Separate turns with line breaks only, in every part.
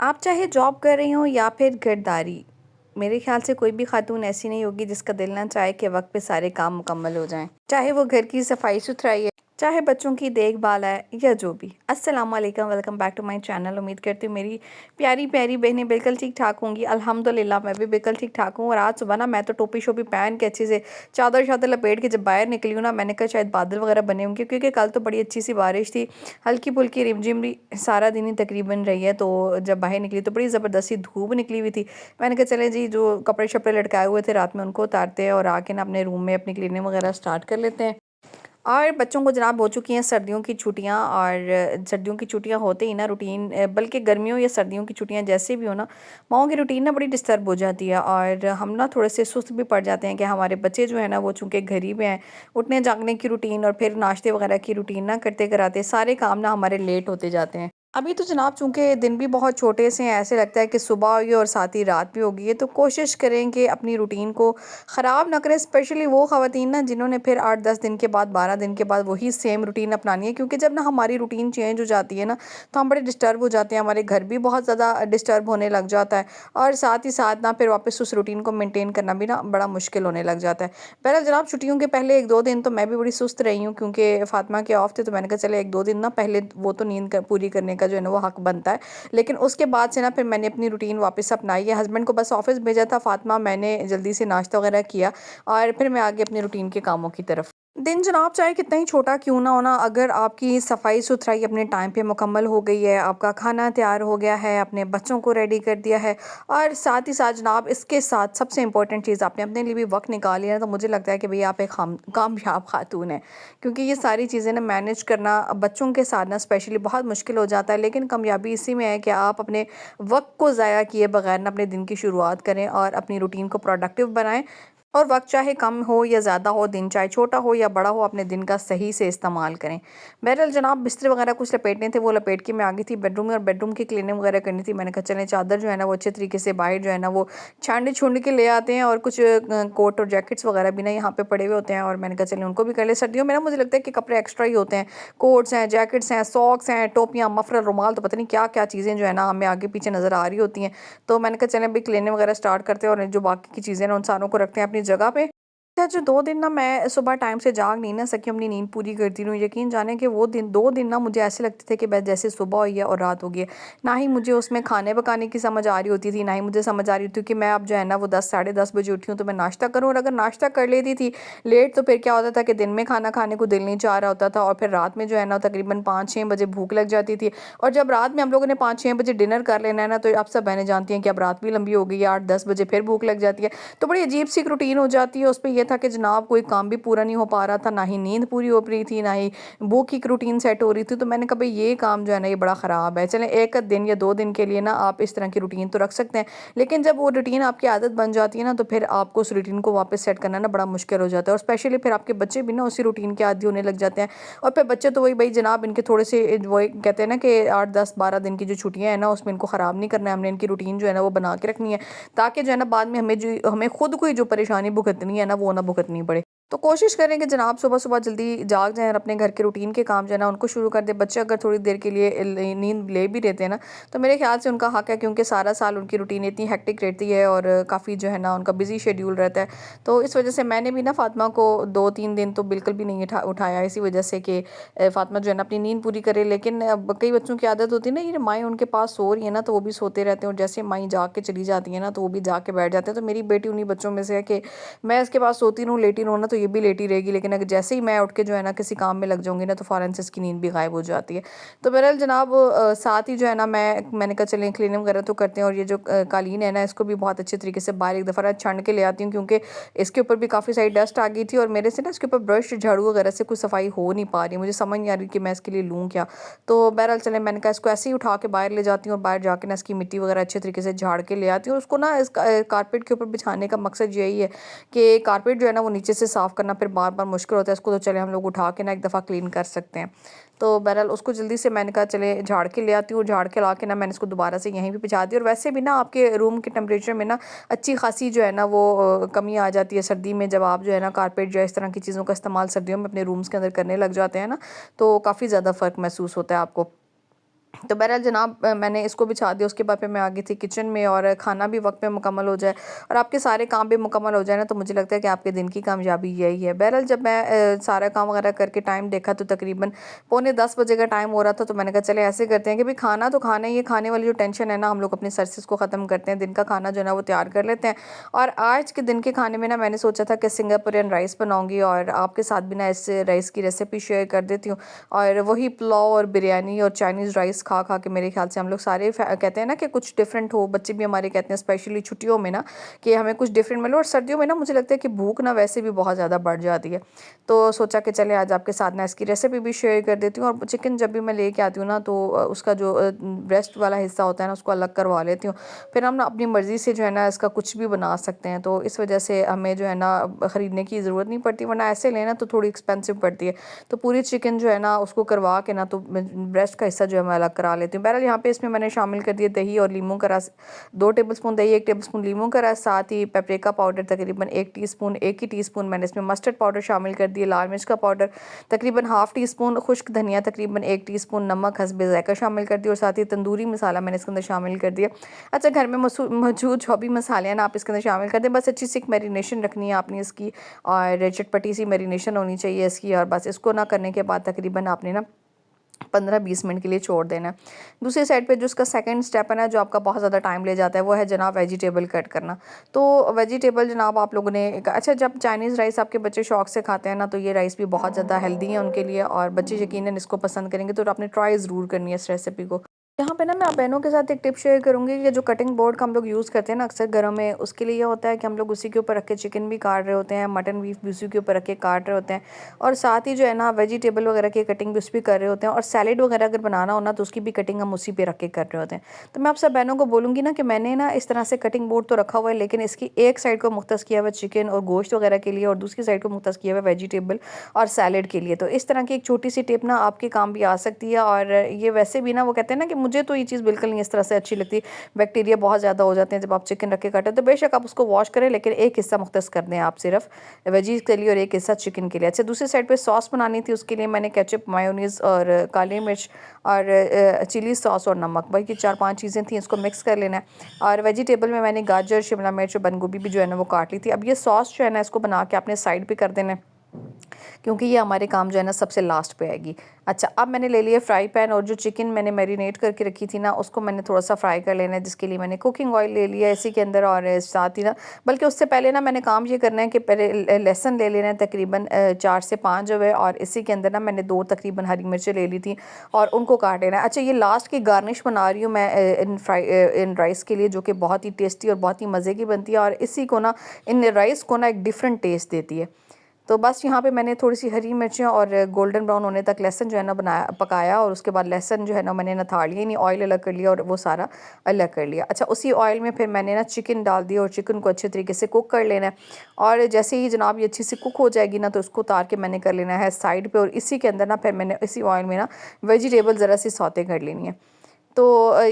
आप चाहे जॉब कर रही हों या फिर घरदारी, मेरे ख्याल से कोई भी खातून ऐसी नहीं होगी जिसका दिल ना चाहे कि वक्त पे सारे काम मुकम्मल हो जाएं। चाहे वो घर की सफाई सुथराई है, चाहे बच्चों की देखभाल है या जो भी। अस्सलाम वालेकुम, welcome back to my channel. उम्मीद करती हूँ मेरी प्यारी प्यारी बहनें बिल्कुल ठीक ठाक होंगी। अल्हम्दुलिल्लाह मैं भी बिल्कुल ठीक ठाक हूँ। और आज सुबह ना मैं तो टोपी शोपी पहन के अच्छे से चादर शादर लपेट के जब बाहर निकली हूँ ना, मैंने कहा शायद बादल वगैरह बने होंगे, क्योंकि कल तो बड़ी अच्छी सी बारिश थी, हल्की फुल्की रिमझिम भी सारा दिन ही तकरीबन रही है। तो जब बाहर निकली तो बड़ी ज़बरदस्ती धूप निकली हुई थी। मैंने कहा चले जी, जो कपड़े शपड़े लटकाए हुए थे रात में उनको उतारते हैं और आके ना अपने रूम में अपनी क्लीनिंग वगैरह स्टार्ट कर लेते हैं। और बच्चों को जनाब हो चुकी हैं सर्दियों की छुट्टियां, और सर्दियों की छुट्टियां होते ही ना रूटीन, बल्कि गर्मियों या सर्दियों की छुट्टियां जैसे भी हो ना, माओं की रूटीन ना बड़ी डिस्टर्ब हो जाती है। और हम ना थोड़े से सुस्त भी पड़ जाते हैं कि हमारे बच्चे जो है ना वो चूँकि घर ही में हैं, उठने जागने की रूटीन और फिर नाश्ते वगैरह की रूटीन ना करते कराते सारे काम ना हमारे लेट होते जाते हैं। अभी तो जनाब चूँकि दिन भी बहुत छोटे से हैं, ऐसे लगता है कि सुबह हुई और साथ ही रात भी होगी है, तो कोशिश करें कि अपनी रूटीन को ख़राब ना करें। स्पेशली वो ख़वातीन ना जिन्होंने फिर 8-10 दिन के बाद, 12 दिन के बाद वही सेम रूटीन अपनानी है, क्योंकि जब ना हमारी रूटीन चेंज हो जाती है ना, तो हम बड़े डिस्टर्ब हो जाते हैं, हमारे घर भी बहुत ज़्यादा डिस्टर्ब होने लग जाता है। और साथ ही साथ ना फिर वापस उस रूटीन को मेंटेन करना भी ना बड़ा मुश्किल होने लग जाता है। बहरहाल जनाब, छुट्टियों के पहले 1-2 दिन तो मैं भी बड़ी सुस्त रही हूँ, क्योंकि फ़ातिमा के ऑफ थे, तो मैंने कहा चले 1-2 दिन ना पहले वो तो नींद पूरी करने का जो है ना वो हक बनता है। लेकिन उसके बाद से ना फिर मैंने अपनी रूटीन वापस अपनाई है। हस्बैंड को बस ऑफिस भेजा था, फ़ातिमा मैंने जल्दी से नाश्ता वगैरह किया और फिर मैं आ गई अपनी रूटीन के कामों की तरफ। दिन जनाब चाहे कितना ही छोटा क्यों ना हो ना, अगर आपकी सफाई सुथराई अपने टाइम पे मुकम्मल हो गई है, आपका खाना तैयार हो गया है, अपने बच्चों को रेडी कर दिया है, और साथ ही साथ जनाब इसके साथ सबसे इम्पोर्टेंट चीज़ आपने अपने लिए भी वक्त निकाल लिया, तो मुझे लगता है कि भई आप एक कामयाब खातून है। क्योंकि ये सारी चीज़ें ना मैनेज करना बच्चों के साथ ना स्पेशली बहुत मुश्किल हो जाता है। लेकिन कामयाबी इसी में है कि आप अपने वक्त को ज़ाया किए बगैर ना अपने दिन की शुरुआत करें और अपनी रूटीन को प्रोडक्टिव बनाएं। और वक्त चाहे कम हो या ज़्यादा हो, दिन चाहे छोटा हो या बड़ा हो, अपने दिन का सही से इस्तेमाल करें। बहरहाल जनाब, बिस्तर वगैरह कुछ लपेटने थे, वो लपेट के मैं आ गई थी बेडरूम में, और बेडरूम की क्लीनिंग वगैरह करनी थी। मैंने कहा चलें चादर जो है ना वो अच्छे तरीके से बाहर जो है ना वो छांड छुंड के ले आते हैं, और कुछ कोट और जैकेट्स वगैरह भी ना यहाँ पे पड़े हुए होते हैं, और मैंने कहा चलें उनको भी कर ले। सर्दियों में ना मुझे लगता है कि कपड़े एक्स्ट्रा ही होते हैं, कोट्स हैं, जैकेट्स हैं, सॉक्स हैं, टोपियाँ, मफलर, रुमाल, तो पता नहीं क्या क्या चीज़ें जो है ना हमें आगे पीछे नज़र आ रही होती हैं। तो मैंने कहा चलें अभी क्लीनिंग वगैरह स्टार्ट करते हैं, और जो बाकी की चीज़ें ना उन सारों को रखते हैं अपनी जगह पे। अच्छा, जो 2 दिन ना मैं सुबह टाइम से जाग नहीं ना सकी, अपनी नींद पूरी करती रही हूँ, यकीन जाने कि वो दिन 2 दिन ना मुझे ऐसे लगते थे कि बस जैसे सुबह हुई है और रात हो गई है। ना ही मुझे उसमें खाने पकाने की समझ आ रही होती थी, ना ही मुझे समझ आ रही थी कि मैं अब जो है ना वो 10 साढ़े 10 बजे उठी हूँ तो मैं नाश्ता करूँ, और अगर नाश्ता कर लेती थी लेट, तो फिर क्या होता था कि दिन में खाना खाने को दिल नहीं चाह रहा होता था, और फिर रात में जो है ना तकरीबन 5-6 बजे भूख लग जाती थी। और जब रात में हम लोगों ने 5-6 बजे डिनर कर लेना है ना, तो आप सब बहनें जानती हैं कि अब रात भी लंबी हो गई है, 8-10 बजे फिर भूख लग जाती है। तो बड़ी अजीब सी एक रूटीन हो जाती है। उस पे ये था कि जनाब कोई काम भी पूरा नहीं हो पा रहा था, ना ही नींद पूरी हो रही थी, ना ही भूख की एक रूटीन सेट हो रही थी। तो मैंने कहा भाई ये काम जो है ना ये बड़ा ख़राब है। चलें 1 दिन या 2 दिन के लिए ना आप इस तरह की रूटीन तो रख सकते हैं, लेकिन जब वो रूटीन आपकी आदत बन जाती है ना, तो फिर आपको उस रूटीन को वापस सेट करना ना बड़ा मुश्किल हो जाता है। और स्पेशली फिर आपके बच्चे भी ना उसी रूटीन के आदी होने लग जाते हैं। और फिर बच्चे तो वही भाई जनाब, इनके थोड़े से वही कहते हैं ना कि 8-10-12 दिन की जो छुट्टियाँ हैं ना उसमें इनको ख़राब नहीं करना है, हमने इनकी रूटीन जो है ना वो बना के रखनी है, ताकि जो है ना बाद में हमें खुद को ही जो परेशानी भुगतनी है ना वो ना भुगतनी पड़े। तो कोशिश करें कि जनाब सुबह-सुबह जल्दी जाग जाएँ और अपने घर के रूटीन के काम जो है ना उनको शुरू कर दें। बच्चे अगर थोड़ी देर के लिए नींद ले भी लेते हैं ना, तो मेरे ख़्याल से उनका हक है, क्योंकि सारा साल उनकी रूटीन इतनी हेक्टिक रहती है और काफ़ी जो है ना उनका बिज़ी शेड्यूल रहता है। तो इस वज़ह से मैंने भी ना फ़ातिमा को 2-3 दिन तो बिल्कुल भी नहीं उठाया, इसी वज़ह से कि फ़ातिमा जो है ना अपनी नींद पूरी करे। लेकिन अब कई बच्चों की आदत होती है ना, ये माएँ उनके पास सो रही है ना तो वो भी सोते रहते हैं, और जैसे माएँ जाग के चली जाती हैं ना तो वो भी जाग के बैठ जाते हैं। तो मेरी बेटी उन्हीं बच्चों में से है कि मैं इसके पास सोती रहूँ, लेटी रहूँ ना, तो ये भी लेटी रहेगी, लेकिन अगर जैसे ही मैं उठ के जो है ना किसी काम में लग जाऊँगी ना, तो फ़ौरन से इसकी नींद भी गायब हो जाती है। तो बहरहाल जनाब, साथ ही जो है ना मैंने कहा चलें क्लीनिंग वगैरह तो करते हैं, और ये जो कालीन है ना इसको भी बहुत अच्छे तरीके से बाहर एक दफ़ा ना छान के ले आती हूँ, क्योंकि इसके ऊपर भी काफ़ी सारी डस्ट आ गई थी, और मेरे से ना इसके ऊपर ब्रश झाड़ू वगैरह से कोई सफाई हो नहीं पा रही, मुझे समझ नहीं आ रही कि मैं इसके लिए लूँ क्या। तो बहरहाल चलें, मैंने कहा इसको ऐसे ही उठा के बाहर ले जाती हूँ, और बाहर जाके ना इसकी मिट्टी वगैरह अच्छे तरीके से झाड़ के ले आती हूँ, और उसको ना इस कारपेट के ऊपर बिछाने का मकसद यही है कि कारपेट जो है ना वो नीचे से साफ़ करना फिर बार-बार मुश्किल होता है, इसको तो चले हम लोग उठा के ना एक दफ़ा क्लीन कर सकते हैं। तो बहरहाल उसको जल्दी से मैंने कहा चले झाड़ के ले आती हूँ, झाड़ के ला के ना मैंने इसको दोबारा से यहीं पे बिछा दी। और वैसे भी ना आपके रूम के टेम्परेचर में ना अच्छी खासी जो है ना वो कमी आ जाती है सर्दी में, जब आप जो है ना कारपेट जो है इस तरह की चीज़ों का इस्तेमाल सर्दियों में अपने रूम्स के अंदर करने लग जाते हैं ना, तो काफ़ी ज़्यादा फ़र्क महसूस होता है आपको। तो बहरहाल जनाब मैंने इसको बिछा दिया। उसके बाद फिर मैं आ गई थी किचन में, और खाना भी वक्त पे मुकम्मल हो जाए और आपके सारे काम भी मुकम्मल हो जाए ना, तो मुझे लगता है कि आपके दिन की कामयाबी यही है। बहरहाल जब मैं सारा काम वगैरह करके टाइम देखा तो तकरीबन पौने 10 बजे का टाइम हो रहा था। तो मैंने कहा चले ऐसे करते हैं कि भाई खाना तो खाना ही है, खाने वाली जो टेंशन है ना हम लोग अपने सर से इसको ख़त्म करते हैं, दिन का खाना जो है ना वो तैयार कर लेते हैं। और आज के दिन के खाने में ना मैंने सोचा था कि सिंगापुरियन राइस बनाऊँगी और आपके साथ भी ना इस राइस की रेसिपी शेयर कर देती हूँ। और वही पुलाव और बिरयानी और चाइनीज़ राइस खा खा के मेरे ख्याल से हम लोग सारे कहते हैं ना कि कुछ डिफरेंट हो। बच्चे भी हमारे कहते हैं स्पेशली छुट्टियों में ना कि हमें कुछ डिफरेंट मिले। और सर्दियों में ना मुझे लगता है कि भूख ना वैसे भी बहुत ज़्यादा बढ़ जाती है। तो सोचा कि चले आज आपके साथ ना इसकी रेसिपी भी शेयर कर देती हूँ। और चिकन जब भी मैं लेके आती हूँ ना तो उसका जो ब्रेस्ट वाला हिस्सा होता है ना उसको अलग करवा लेती हूँ। फिर हम ना अपनी मर्ज़ी से जो है ना इसका कुछ भी बना सकते हैं। तो इस वजह से हमें जो है ना ख़रीदने की ज़रूरत नहीं पड़ती, वरना ऐसे लेना तो थोड़ी एक्सपेंसिव पड़ती है। तो पूरी चिकन जो है ना उसको करवा के ना तो ब्रेस्ट का हिस्सा जो है मैं अलग करा लेती हूँ। बहरहाल यहाँ पे इसमें मैंने शामिल कर दिया दही और लीमू का रस, 2 टेबलस्पून दही, 1 टेबलस्पून लीमू का रस, साथ ही पेपरिका पाउडर तकरीबन 1 टीस्पून, 1 ही टीस्पून मैंने इसमें मस्टर्ड पाउडर शामिल कर दिया, लाल मिर्च का पाउडर तकरीबन हाफ़ टी स्पून, खुश्क धनिया तकरीबन 1 टीस्पून, नमक हस्बे ज़ायक़ा शामिल कर दिया और साथ ही तंदूरी मसाला मैंने इसके अंदर शामिल कर दिया। अच्छा, घर में मौजूद जो भी मसाले हैं ना आप इसके अंदर शामिल कर दें। बस अच्छी सी एक मैरिनेशन रखनी है आपने इसकी, और चटपटी सी मैरिनेशन होनी चाहिए इसकी। और बस इसको ना करने के बाद तकरीबन आपने ना 15-20 मिनट के लिए छोड़ देना है। दूसरी साइड पे जो उसका सेकंड स्टेप है ना जो आपका बहुत ज़्यादा टाइम ले जाता है, वो है जनाब वेजिटेबल कट करना। तो वेजिटेबल जनाब आप लोगों ने अच्छा, जब चाइनीज़ राइस आपके बच्चे शौक से खाते हैं ना तो ये राइस भी बहुत ज़्यादा हेल्दी है उनके लिए, और बच्चे यकीनन इसको पसंद करेंगे। तो आपने ट्राई ज़रूर करनी है इस रेसिपी को। यहाँ पे ना मैं आप बहनों के साथ एक टिप शेयर करूँगी कि जो कटिंग बोर्ड का हम लोग यूज़ करते हैं ना अक्सर घरों में, उसके लिए ये होता है कि हम लोग उसी के ऊपर रख के चिकन भी काट रहे होते हैं, मटन बीफ भी उसी के ऊपर रख के काट रहे होते हैं, और साथ ही जो है ना वेजिटेबल वगैरह की कटिंग भी उस पर कर रहे होते हैं, और सैलेड वगैरह अगर बनाना हो ना तो उसकी भी कटिंग हम उसी पे रख के कर रहे होते हैं। तो मैं आप सब बहनों को बोलूँगी ना कि मैंने ना इस तरह से कटिंग बोर्ड तो रखा हुआ है, लेकिन इसकी एक साइड को मुख्तस किया हुआ चिकन और गोश्त वगैरह के लिए, और दूसरी साइड को मुख्तस किया हुआ वेजिटेबल और सैलेड के लिए। तो इस तरह की एक छोटी सी टिप ना आपके काम भी आ सकती है। और ये वैसे भी ना वो कहते हैं ना कि मुझे तो ये चीज़ बिल्कुल नहीं इस तरह से अच्छी लगती, बैक्टीरिया बहुत ज़्यादा हो जाते हैं जब आप चिकन रख के काटें। तो बेशक आप उसको वॉश करें, लेकिन एक हिस्सा मुख्तस कर दें आप सिर्फ वेजीज के लिए और एक हिस्सा चिकन के लिए। अच्छा, दूसरी साइड पे सॉस बनानी थी, उसके लिए मैंने केचप, मायोनीज़ और काली मिर्च और चिली सॉस और नमक, भाई की 4-5 चीज़ें थी, इसको मिक्स कर लेना है। और वेजिटेबल में मैंने गाजर, शिमला मिर्च और बंद गोभी भी जो है ना वो काट ली थी। अब ये सॉस जो है ना इसको बना के आपने साइड पे कर देना है, क्योंकि ये हमारे काम जो है ना सबसे लास्ट पे आएगी। अच्छा, अब मैंने ले लिया फ्राई पैन, और जो चिकन मैंने मैरिनेट करके रखी थी ना उसको मैंने थोड़ा सा फ्राई कर लेना है, जिसके लिए मैंने कुकिंग ऑयल ले लिया इसी के अंदर। और साथ ही ना बल्कि उससे पहले ना मैंने काम ये करना है कि पहले लहसुन ले लेना है तकरीबन 4 से 5 जो है, और इसी के अंदर ना मैंने 2 तकरीबन हरी मिर्चें ले ली थी और उनको काट लेना है। अच्छा, ये लास्ट की गार्निश बना रही हूँ मैं इन राइस के लिए, जो कि बहुत ही टेस्टी और बहुत ही मज़े की बनती है, और इसी को ना इन राइस को ना एक डिफरेंट टेस्ट देती है। तो बस यहाँ पे मैंने थोड़ी सी हरी मिर्चें और गोल्डन ब्राउन होने तक लहसुन जो है ना पकाया, और उसके बाद लहसुन जो है ना मैंने नथाड़ लिया, नहीं ऑयल अलग कर लिया और वो सारा अलग कर लिया। अच्छा, उसी ऑयल में फिर मैंने ना चिकन डाल दिया और चिकन को अच्छे तरीके से कुक कर लेना है। और जैसे ही जनाब ये अच्छी सी कुक हो जाएगी ना तो उसको उतार के मैंने कर लेना है साइड पर, और इसी के अंदर ना फिर मैंने इसी ऑयल में ना वेजिटेबल ज़रा सी सौते कर लेनी है। तो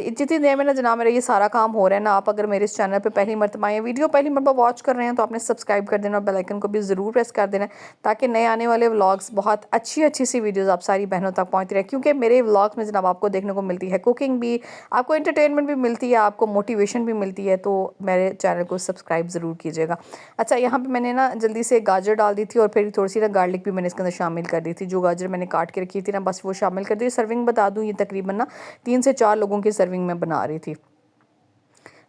जितनी देर में ना जनाब मेरा ये सारा काम हो रहा है ना, आप अगर मेरे इस चैनल पे पहली मरतबा या वीडियो पहली मरतबा वॉच कर रहे हैं तो आपने सब्सक्राइब कर देना और बेल आइकन को भी ज़रूर प्रेस कर देना, ताकि नए आने वाले व्लॉग्स बहुत अच्छी अच्छी सी वीडियोस आप सारी बहनों तक पहुँचती रहे। क्योंकि मेरे व्लॉग्स में जनाब आपको देखने को मिलती है कुकिंग भी, आपको एंटरटेनमेंट भी मिलती है, आपको मोटिवेशन भी मिलती है। तो मेरे चैनल को सब्सक्राइब ज़रूर कीजिएगा। अच्छा, यहाँ पर मैंने ना जल्दी से गाजर डाल दी थी, और फिर थोड़ी सी ना गार्लिक भी मैंने इसके अंदर शामिल कर दी थी। जो गाजर मैंने काट के रखी थी ना बस वो शामिल कर दी। सर्विंग बता दूँ, ये तकरीबन ना 3 से 4 लोगों की सर्विंग में बना रही थी।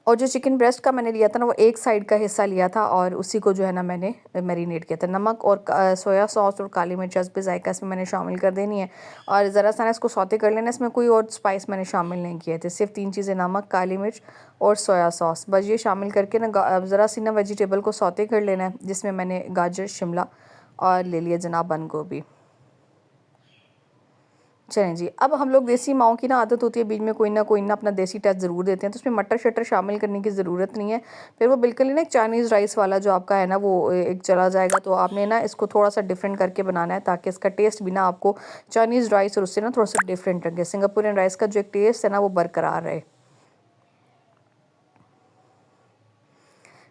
और जो चिकन ब्रेस्ट का मैंने लिया था ना वो एक साइड का हिस्सा लिया था, और उसी को जो है ना मैंने मैरिनेट किया था। नमक और सोया सॉस और काली मिर्च हस्बे ज़ायक़ा इसमें मैंने शामिल कर देनी है, और ज़रा सा ना इसको सौते कर लेना। इसमें कोई और स्पाइस मैंने शामिल नहीं किए थे, सिर्फ 3 चीज़ें, नमक, काली मिर्च और सोया सॉस, बस ये शामिल करके ना ज़रा सी ना वेजिटेबल को सौते कर लेना है, जिसमें मैंने गाजर, शिमला और ले लिया जनाब बंद गोभी। चलें जी, अब हम लोग देसी माओं की ना आदत होती है बीच में कोई ना अपना देसी टच ज़रूर देते हैं, तो उसमें मटर शटर शामिल करने की ज़रूरत नहीं है। फिर वो बिल्कुल ही ना एक चाइनीज़ राइस वाला जो आपका है ना वो एक चला जाएगा। तो आपने ना इसको थोड़ा सा डिफरेंट करके बनाना है, ताकि इसका टेस्ट भी ना आपको चाइनीज़ राइस और उससे ना थोड़ा सा डिफरेंट लगे, सिंगापुरियन राइस का जो एक टेस्ट है ना वो बरकरार रहे।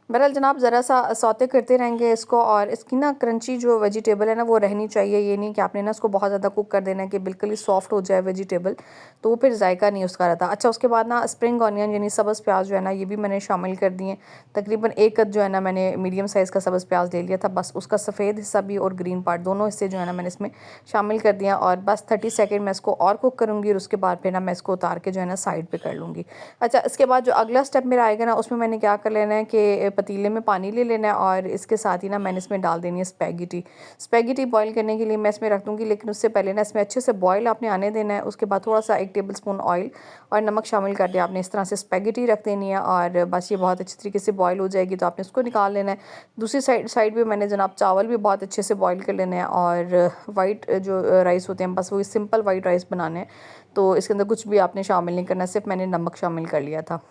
बहरहाल जनाब ज़रा सा सौते करते रहेंगे इसको, और इसकी ना क्रंची जो वेजिटेबल है ना वो रहनी चाहिए। ये नहीं कि आपने ना इसको बहुत ज़्यादा कुक कर देना है कि बिल्कुल ही सॉफ्ट हो जाए वेजिटेबल, तो वो फिर जायका नहीं उसका रहता। अच्छा, उसके बाद ना स्प्रिंग ऑनियन यानी सब्ज़ प्याज जो है ना ये भी मैंने शामिल कर दिए। तकरीबन एक कद जो है ना मैंने मीडियम साइज़ का सब्ज़ प्याज ले लिया था, बस उसका सफ़ेद हिस्सा भी और ग्रीन पार्ट दोनों हिस्से जो है ना मैंने इसमें शामिल कर दिया, और बस 30 सेकेंड मैं इसको और कुक करूँगी, और उसके बाद फिर ना मैं इसको उतार के जो है ना साइड पर कर लूँगी। अच्छा, इसके बाद जो अगला स्टेप मेरा आएगा ना उसमें मैंने क्या कर लेना है कि पतीले में पानी ले लेना है, और इसके साथ ही ना मैंने इसमें डाल देनी है स्पैगेटी। स्पैगेटी बॉईल करने के लिए मैं इसमें रख दूँगी, लेकिन उससे पहले ना इसमें अच्छे से बॉईल आपने आने देना है। उसके बाद थोड़ा सा 1 टेबल स्पून ऑयल और नमक शामिल कर दिया आपने, इस तरह से स्पैगेटी रख देनी है, और बस ये बहुत अच्छी तरीके से बॉईल हो जाएगी तो आपने उसको निकाल लेना है। दूसरी साइड पे मैंने जनाब चावल भी बहुत अच्छे से बॉईल कर लेने हैं, और वाइट जो राइस होते हैं बस वो सिंपल वाइट राइस बनाने हैं, तो इसके अंदर कुछ भी आपने शामिल नहीं करना, सिर्फ मैंने नमक शामिल कर लिया था।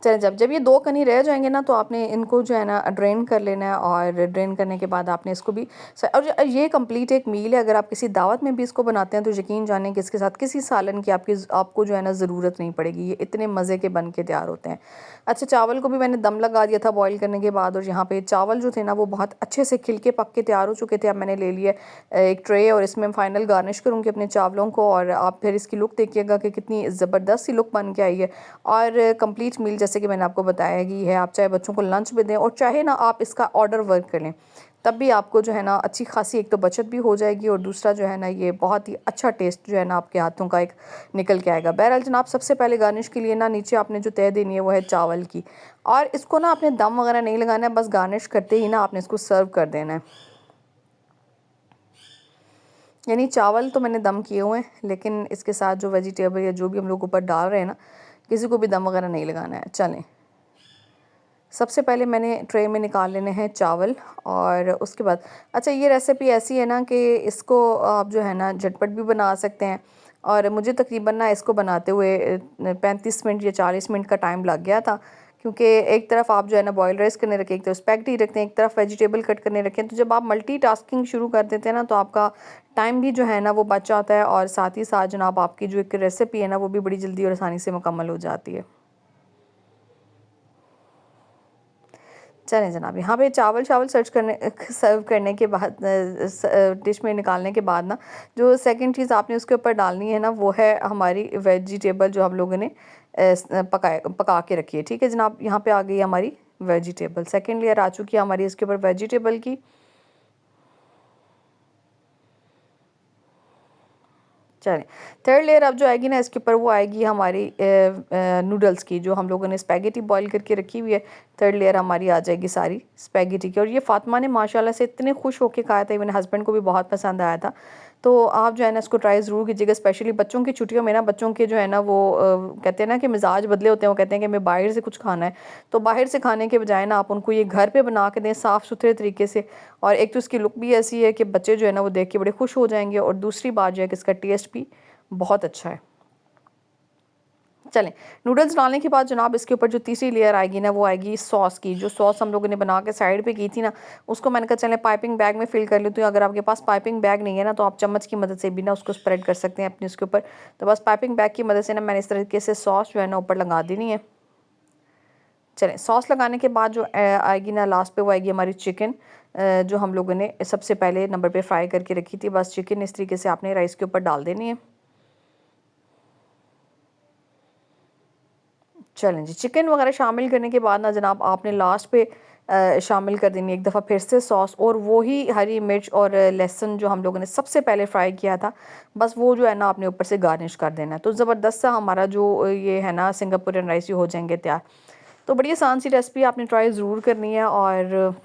चले, जब ये 2 कनी रह जाएंगे ना तो आपने इनको जो है ना ड्रेन कर लेना है, और ड्रेन करने के बाद आपने इसको भी और ये कंप्लीट एक मील है। अगर आप किसी दावत में भी इसको बनाते हैं तो यकीन जानें कि इसके साथ किसी सालन की आपको जो है ना ज़रूरत नहीं पड़ेगी, ये इतने मज़े के बन के तैयार होते हैं। अच्छा, चावल को भी मैंने दम लगा दिया था बॉईल करने के बाद, और यहाँ पे चावल जो थे ना वो बहुत अच्छे से खिल के पक के तैयार हो चुके थे। अब मैंने ले लिया एक ट्रे, और इसमें फ़ाइनल गार्निश करूँगी अपने चावलों को, और आप फिर इसकी लुक देखिएगा कि कितनी ज़बरदस्त सी लुक बन के आई है। और कंप्लीट मील जैसे कि मैंने आपको बताया कि है, आप चाहे बच्चों को लंच में दें और चाहे ना आप इसका ऑर्डर वर्क कर लें, तब भी आपको जो है ना अच्छी खासी एक तो बचत भी हो जाएगी, और दूसरा जो है ना ये बहुत ही अच्छा टेस्ट जो है ना आपके हाथों का एक निकल के आएगा। बहरहाल जनाब, सबसे पहले गार्निश के लिए ना नीचे आपने जो तह देनी है वो है चावल की, और इसको ना आपने दम वगैरह नहीं लगाना है, बस गार्निश करते ही ना आपने इसको सर्व कर देना है। यानी चावल तो मैंने दम किए हुए हैं, लेकिन इसके साथ जो वेजिटेबल या जो भी हम लोग ऊपर डाल रहे हैं ना, किसी को भी दम वगैरह नहीं लगाना है। चलें, सबसे पहले मैंने ट्रे में निकाल लेने हैं चावल, और उसके बाद अच्छा, ये रेसिपी ऐसी है ना कि इसको आप जो है ना झटपट भी बना सकते हैं, और मुझे तकरीबन ना इसको बनाते हुए 35 मिनट या 40 मिनट का टाइम लग गया था, क्योंकि एक तरफ आप जो है ना बॉयल राइस करने रखें, एक तरफ स्पैगेटी रखते हैं, एक तरफ वेजिटेबल कट करने रखें। तो जब आप मल्टीटास्किंग शुरू कर देते हैं ना तो आपका टाइम भी जो है ना वो बच जाता है, और साथ ही साथ जनाब आपकी जो एक रेसिपी है ना वो भी बड़ी जल्दी और आसानी से मुकम्मल हो जाती है। चलें जनाब, यहाँ पे चावल सर्व करने के बाद डिश में निकालने के बाद ना जो सेकंड चीज़ आपने उसके ऊपर डालनी है ना वो है हमारी वेजिटेबल जो हम लोगों ने पका के रखी है। ठीक है जनाब, यहाँ पे आ गई हमारी वेजिटेबल, सेकंड लेयर आ चुकी है हमारी इसके ऊपर वेजिटेबल की। चलें, थर्ड लेयर अब जो आएगी ना इसके ऊपर वो आएगी हमारी नूडल्स की, जो हम लोगों ने स्पैगेटी बॉईल करके रखी हुई है। थर्ड लेयर हमारी आ जाएगी सारी स्पैगेटी की, और ये फातिमा ने माशाल्लाह से इतने खुश होकर खाया था, मेरे हस्बैंड को भी बहुत पसंद आया था। तो आप जो है ना इसको ट्राई ज़रूर कीजिएगा, स्पेशली बच्चों की छुट्टियों में ना, बच्चों के जो है ना वो कहते हैं ना कि मिजाज बदले होते हैं, वो कहते हैं कि हमें बाहर से कुछ खाना है, तो बाहर से खाने के बजाय ना आप उनको ये घर पे बना के दें साफ़ सुथरे तरीके से। और एक तो इसकी लुक भी ऐसी है कि बच्चे जो है ना वो देख के बड़े खुश हो जाएंगे, और दूसरी बात जो है कि इसका टेस्ट भी बहुत अच्छा है। चलें, नूडल्स डालने के बाद जनाब इसके ऊपर जो तीसरी लेयर आएगी ना वो आएगी सॉस की। जो सॉस हम लोगों ने बना के साइड पे की थी ना, उसको मैंने कहा चलें पाइपिंग बैग में फ़िल कर लेती हूँ। अगर आपके पास पाइपिंग बैग नहीं है ना तो आप चम्मच की मदद से भी ना उसको स्प्रेड कर सकते हैं अपने उसके ऊपर। तो बस पाइपिंग बैग की मदद से ना मैंने इस तरीके से सॉस जो है ना ऊपर लगा देनी है। चलें, सॉस लगाने के बाद जो आएगी ना लास्ट पे वो आएगी हमारी चिकन, जो हम लोगों ने सबसे पहले नंबर पे फ्राई करके रखी थी। बस चिकन इस तरीके से आपने राइस के ऊपर डाल देनी है। चलें जी, चिकन वगैरह शामिल करने के बाद ना जनाब आपने लास्ट पे शामिल कर देनी है एक दफ़ा फिर से सॉस, और वही हरी मिर्च और लहसुन जो हम लोगों ने सबसे पहले फ्राई किया था, बस वो जो है ना आपने ऊपर से गार्निश कर देना है। तो ज़बरदस्त सा हमारा जो ये है ना सिंगापुरियन राइस हो जाएंगे तैयार। तो बड़ी आसान सी रेसिपी, आपने ट्राई ज़रूर करनी है, और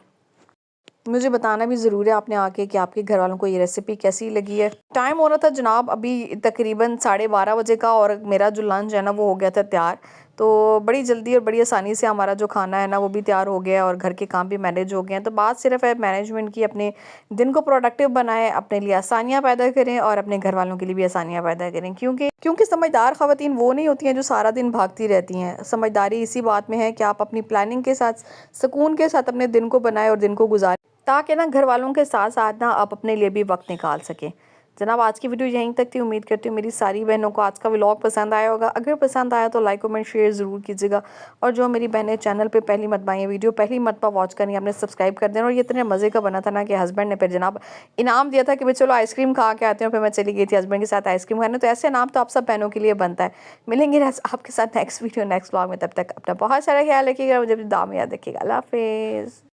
मुझे बताना भी ज़रूर है आपने आके कि आपके घर वालों को ये रेसिपी कैसी लगी है। टाइम हो रहा था जनाब अभी तकरीबन 12:30 बजे का, और मेरा जो लंच है ना वो हो गया था तैयार। तो बड़ी जल्दी और बड़ी आसानी से हमारा जो खाना है ना वो भी तैयार हो गया है, और घर के काम भी मैनेज हो गए हैं। तो बात सिर्फ है मैनेजमेंट की, अपने दिन को प्रोडक्टिव बनाएं, अपने लिए आसानियाँ पैदा करें, और अपने घर वालों के लिए भी आसानियाँ पैदा करें, क्योंकि समझदार ख़वातीन वो नहीं होती हैं जो सारा दिन भागती रहती हैं। समझदारी इसी बात में है कि आप अपनी प्लानिंग के साथ सुकून के साथ अपने दिन को बनाएं और दिन को गुजारें, ताकि ना घर वालों के साथ साथ ना आप अपने लिए भी वक्त निकाल सकें। जनाब आज की वीडियो यहीं तक थी। उम्मीद करती हूँ मेरी सारी बहनों को आज का व्लॉग पसंद आया होगा। अगर पसंद आया तो लाइक कमेंट शेयर ज़रूर कीजिएगा। और जो मेरी बहनें चैनल पे पहली मरतबा आई हैं, वीडियो पहली मरतबा वॉच करनी है, आपने सब्सक्राइब कर देना। और ये इतने मज़े का बना था ना कि हस्बैंड ने फिर जनाब इनाम दिया था कि भाई चलो आइसक्रीम खा के आते हैं। फिर मैं चली गई थी हस्बैंड के साथ आइसक्रीम खाने। तो ऐसे इनाम तो आप सब बहनों के लिए बनता है। मिलेंगे आपके साथ नेक्स्ट वीडियो नेक्स्ट व्लॉग में। तब तक अपना बहुत सारा ख्याल रखिएगा। मुझे अपनी दुआ में याद रखिएगा। अल्लाह हाफिज़।